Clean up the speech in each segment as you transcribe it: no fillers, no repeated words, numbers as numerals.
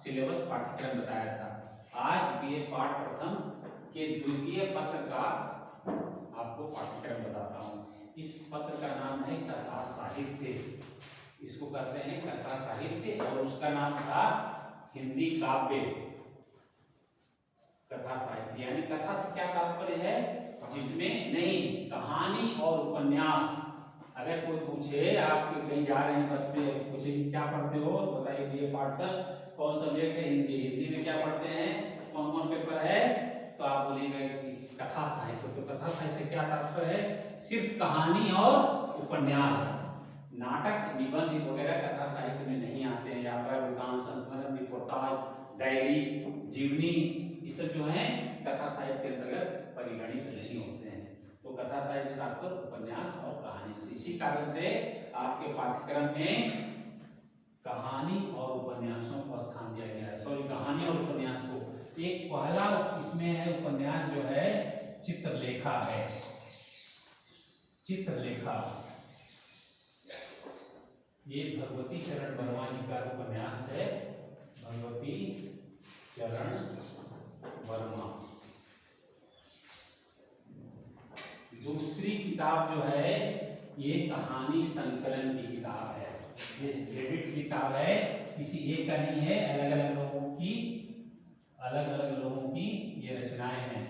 Syllabus पाठ्यक्रम बताया था। आज बीए पाठ प्रथम के द्वितीय पत्र का आपको पाठ्यक्रम बताता हूँ। इस पत्र का नाम है कथा साहित्य। इसको कहते हैं कथा साहित्य और उसका नाम था हिंदी काव्य। कथा साहित्य यानी कथा से क्या तात्पर्य है, जिसमें नहीं कहानी और उपन्यास। अगर कोई पूछे आप कहीं जा रहे हैं बस में, पूछे क्या पढ़ते हो तो बताइए बीए पार्ट फर्स्ट, कौन सब्जेक्ट है हिंदी, हिंदी में क्या पढ़ते हैं, कौन कौन पेपर है, तो आप बोलेंगे कि कथा साहित्य। तो कथा साहित्य से क्या तात्पर्य है, सिर्फ कहानी और उपन्यास, नाटक निबंध वगैरह कथा साहित्य में नहीं आते हैं। यात्रा वृत्तांत संस्मरण रिपोर्टाज डायरी जीवनी ये सब जो है कथा साहित्य के अंतर्गत परिगणित नहीं होते हैं। तो कथा साहित्य तात्पर्य उपन्यास और कहानी से, इसी कारण से आपके पाठ्यक्रम में कहानी और उपन्यासों को स्थान दिया गया है। सॉरी, कहानी और उपन्यास को एक पहला इसमें है उपन्यास जो है चित्रलेखा है। चित्रलेखा ये भगवती चरण वर्मा जी का उपन्यास है। भगवती चरण वर्मा। दूसरी किताब जो है ये कहानी संकलन की किताब है। ये क्रेडिट किताब है, किसी एक का नहीं है, अलग अलग लोगों की ये रचनाएं हैं।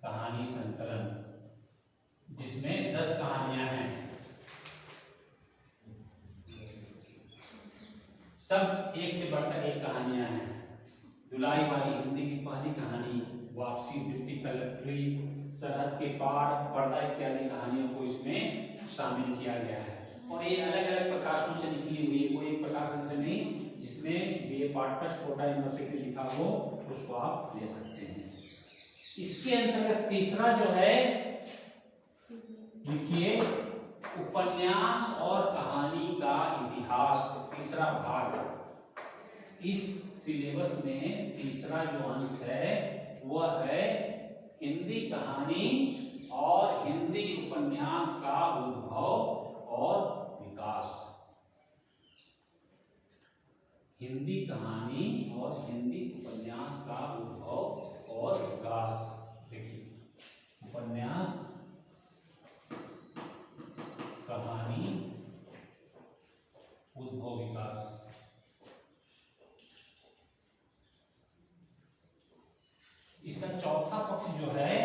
कहानी संकलन जिसमें 10 कहानियां हैं, सब एक से बढ़कर एक कहानियां हैं। दुलाई वाली हिंदी की पहली कहानी, वापसी, ड्यूटी कलेक्ट्री, सरहद के पार, पर्दा इत्यादि कहानियों को इसमें शामिल किया गया है। और ये अलग अलग प्रकाशनों से निकली हुई है, कोई एक प्रकाशन से नहीं। जिसमें BA part first Kota university लिखा हो उसको आप ले सकते हैं। इसके अंतर्गत तीसरा जो है लिखिए उपन्यास और कहानी का इतिहास, तीसरा भाग। इस सिलेबस में तीसरा जो अंश है वह है हिंदी कहानी और हिंदी उपन्यास का उद्भव और विकास। हिंदी कहानी और हिंदी उपन्यास का उद्भव और विकास। देखिए उपन्यास, कहानी, उद्भव विकास। इसका चौथा पक्ष जो है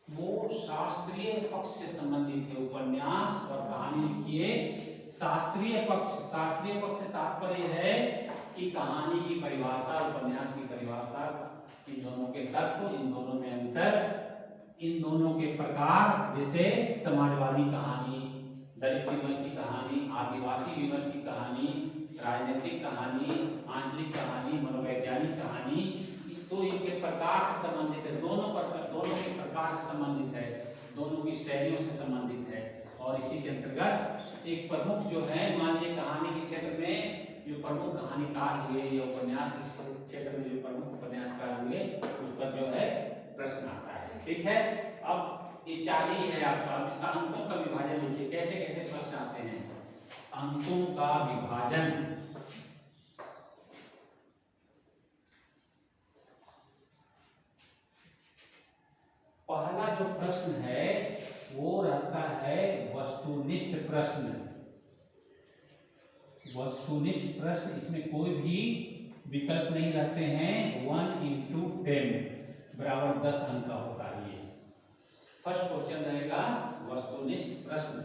वो शास्त्रीय पक्ष से संबंधित है। उपन्यास और कहानी लिखिए शास्त्रीय पक्ष। शास्त्रीय पक्ष से तात्पर्य है कि कहानी की परिभाषा, उपन्यास की परिभाषा, इन दोनों के तत्व, इन दोनों में अंतर, इन दोनों के प्रकार। जैसे समाजवादी कहानी, दलित विमर्श की कहानी, आदिवासी विमर्श की कहानी, राजनीतिक कहानी, आंचलिक कहानी, मनोवैज्ञानिक कहानी, तो इनके प्रकार से संबंधित है। दोनों के प्रकार से संबंधित है, दोनों की शैलियों से संबंधित है। और इसी के अंतर्गत एक प्रमुख जो है, मानिए कहानी के क्षेत्र में जो प्रमुख कहानीकार हुए या उपन्यास के क्षेत्र में जो प्रमुख उपन्यासकार हुए उस पर जो है प्रश्न आता है। ठीक है, अब ये 4 ही है आपका। अब इसका अंकों का विभाजन लिखिए, कैसे कैसे प्रश्न आते हैं। अंकों का विभाजन, पहला जो प्रश्न है वो रहता है वस्तुनिष्ठ प्रश्न। वस्तुनिष्ठ प्रश्न, इसमें कोई भी विकल्प नहीं रहते हैं। 1 × 10 बराबर 10 अंक का होता है। ये फर्स्ट क्वेश्चन रहेगा वस्तुनिष्ठ प्रश्न।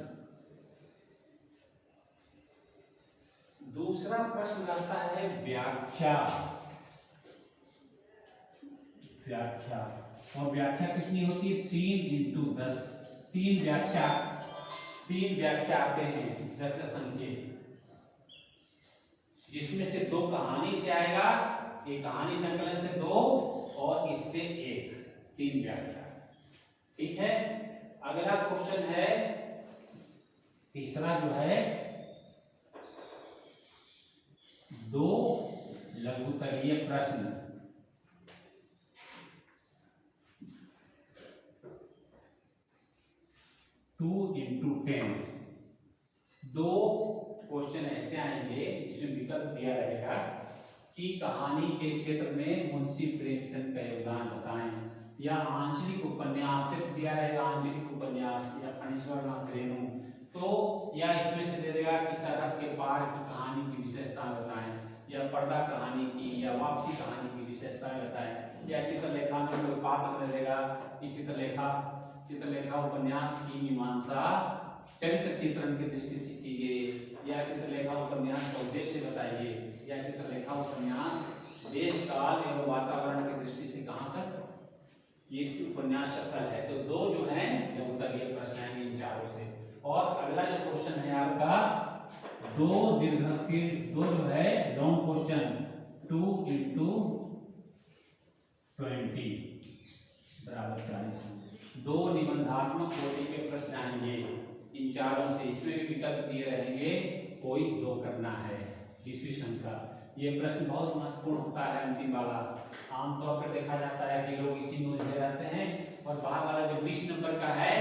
दूसरा प्रश्न रहता है व्याख्या। व्याख्या, और व्याख्या कितनी होती है, 3 × 10। 3 व्याख्या आते हैं 10 अंक के, जिसमें से 2 कहानी से आएगा, एक कहानी संकलन से 2 और इससे 1, 3 व्याख्या। ठीक है, अगला क्वेश्चन है तीसरा जो है 2 लघुत्तरीय प्रश्न। 2 × 10, 2 क्वेश्चन ऐसे आएंगे जिसमें विकल्प दिया रहेगा की कहानी के क्षेत्र में मुंशी प्रेमचंद का योगदान बताएं। या आंचलिक उपन्यास सिर्फ दिया रहेगा आंचलिक उपन्यास या फणीश्वर नाथ रेणु, तो या इसमें से दे देगा कि सरहद के पार की कहानी की विशेषता बताएं, या पर्दा कहानी की या वापसी कहानी की विशेषताएं बताएं, या चित्रलेखा में कोई पात्र दे देगा कि चित्रलेखा उपन्यास की मीमांसा चरित्र चित्रण की दृष्टि से कीजिए, या चित्रलेखा उपन्यास का उद्देश्य बताइए, या चित्रलेखा उपन्यास देश काल एवं वातावरण की दृष्टि से कहां तक ये उपन्यास सफल है। तो दो जो है वो उत्तरीय प्रश्न है इन चारों से। और अगला जो क्वेश्चन है आपका दो जो है लॉन्ग क्वेश्चन 2 × 20 बराबर 40, दो निबंधात्मक कोटि के प्रश्न आएंगे इन चारों से। इसमें भी विकल्प दिए रहेंगे, कोई दो करना है। 20वीं का ये प्रश्न बहुत महत्वपूर्ण होता है अंतिम वाला। आमतौर पर देखा जाता है कि लोग इसी में उलझे रहते हैं, और बाहर वाला जो 20 नंबर का है,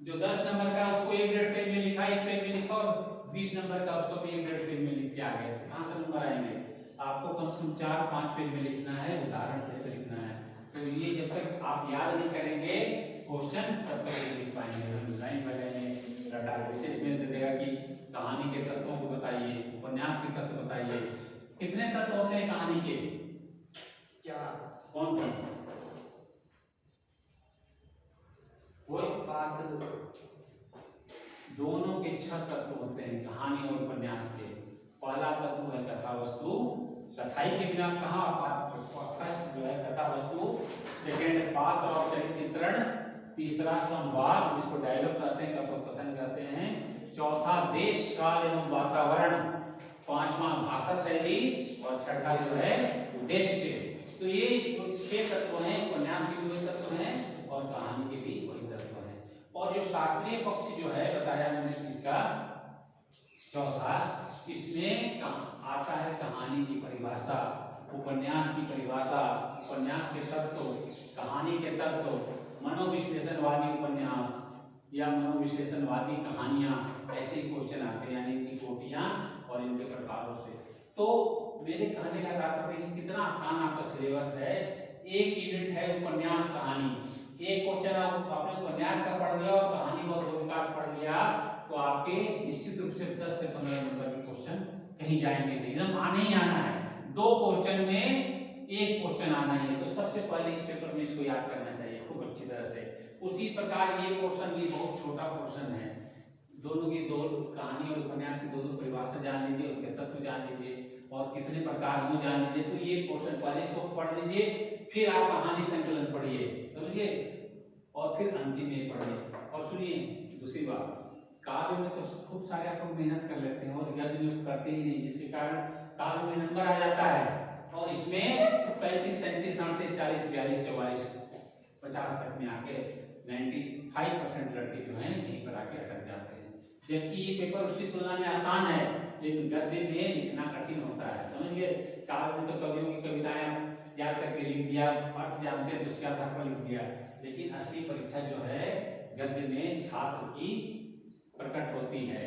जो 10 नंबर का उसको 1.5 पेज में लिखा, 1 पेज में लिखा, और 20 नंबर का उसको भी 1.5 पेज में लिख के आ गए। कहाँ से नंबर आएंगे? आपको कम से कम 4-5 पेज में लिखना है, उदाहरण से लिखना है। तो ये जब तक आप याद नहीं करेंगे क्वेश्चन तब तक नहीं लिख पाएंगे। लाइन में रटा विशेष में दे देगा कि कहानी के तत्वों को बताइए, उपन्यास के तत्व बताइए। कितने तत्व होते हैं कहानी के? 4। कौन कौन? दोनों के 6 तत्व होते हैं कहानी और उपन्यास के। पहला तत्व है कथा वस्तु, कथाई के बिना कहाँ फर्स्ट जो है कथा वस्तु, सेकंड पात्र और चरित्र चित्रण, तीसरा संवाद जिसको डायलॉग कहते हैं, कथोपकथन कहते हैं, चौथा देश काल एवं वातावरण, पांचवा भाषा शैली, और छठा जो है उद्देश्य। तो ये 6 तत्व हैं, उपन्यास के भी वही तत्व हैं और कहानी के भी वही तत्व हैं। और जो शास्त्रीय पक्ष जो है बताया मैंने इसका चौथा, इसमें आता है कहानी की परिभाषा, उपन्यास की परिभाषा, उपन्यास के तत्व, कहानी के तत्व, मनोविश्लेषणवादी उपन्यास या मनोविश्लेषणवादी कहानियां, ऐसे क्वेश्चन आते हैं, यानी कि कोटियां और इनके प्रकारों से। तो मेरे कहने का तात्पर्य है कितना आसान आपका सिलेबस है। 1 यूनिट है उपन्यास कहानी, एक क्वेश्चन आपने उपन्यास का पढ़ लिया और कहानी और विकास पढ़ लिया, तो आपके निश्चित रूप से 10 से 15 नंबर के क्वेश्चन कहीं जाएंगे नहीं, एकदम आने ही आना है। 2 क्वेश्चन में 1 क्वेश्चन आना ही है, तो सबसे पहले इस पेपर में इसको याद करना चाहिए खूब अच्छी तरह से। उसी प्रकार ये क्वेश्चन भी बहुत छोटा क्वेश्चन है, दोनों की दो कहानी और उपन्यास की दोनों परिभाषा जान लीजिए, उनके तत्व जान लीजिए और कितने प्रकार हो जान लीजिए। तो ये क्वेश्चन पहले इसको पढ़ लीजिए, फिर आप कहानी संकलन पढ़िए, समझिए, और फिर अंतिम में पढ़िए। और सुनिए दूसरी बात, काव्य में तो खूब सारे आप लोग मेहनत कर लेते हैं और गद्य में करते ही नहीं, जिसके कारण काव्य में नंबर आ जाता है। और इसमें 35, 37, 38, 40, 42, 44, 50 तक में आके 95% लड़के जो हैं यहीं पर आके अटक जाते हैं। जबकि ये पेपर उसकी तुलना में आसान है, लेकिन गद्य में लिखना कठिन होता है, समझिए। काव्य में तो कवियों की कविताएं याद करके लिख दिया, अर्थ जानते हैं तो उसके आधार पर लिख दिया, लेकिन असली परीक्षा जो है गद्य में छात्र की प्रकट होती है।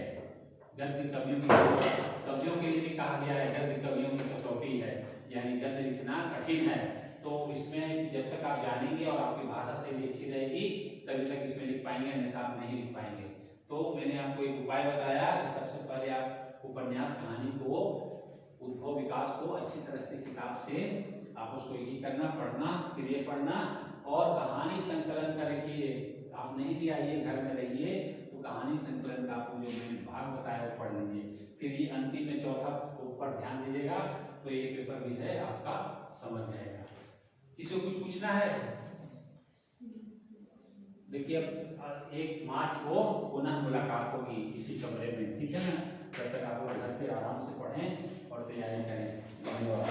गद्य कवियों के लिए भी कहा गया है गद्य कवियों की कसौटी है, यानी गद्य लिखना कठिन है। तो इसमें जब तक आप जानेंगे और आपकी भाषा शैली अच्छी रहेगी तभी तक इसमें लिख पाएंगे, अन्यथा आप नहीं लिख पाएंगे। तो मैंने आपको एक उपाय बताया कि सबसे पहले आप उपन्यास कहानी को, उद्भव विकास को अच्छी तरह से किताब से आप उसको एक करना, पढ़ना, फिर ये पढ़ना, और कहानी संकलन का रखिए। आप नहीं भी आइए, घर में रहिए, तो कहानी संकलन का आपको जो मैंने भाग बताया वो पढ़ लीजिए। फिर ये अंतिम में चौथा ऊपर ध्यान दीजिएगा, तो ये पेपर भी है आपका समझ जाएगा। किसी को कुछ पूछना है? देखिए अब 1 मार्च को पुनः मुलाकात होगी इसी कमरे में, ठीक है ना? तब तक आप लोग घर पे आराम से पढ़ें और तैयारी करें। धन्यवाद।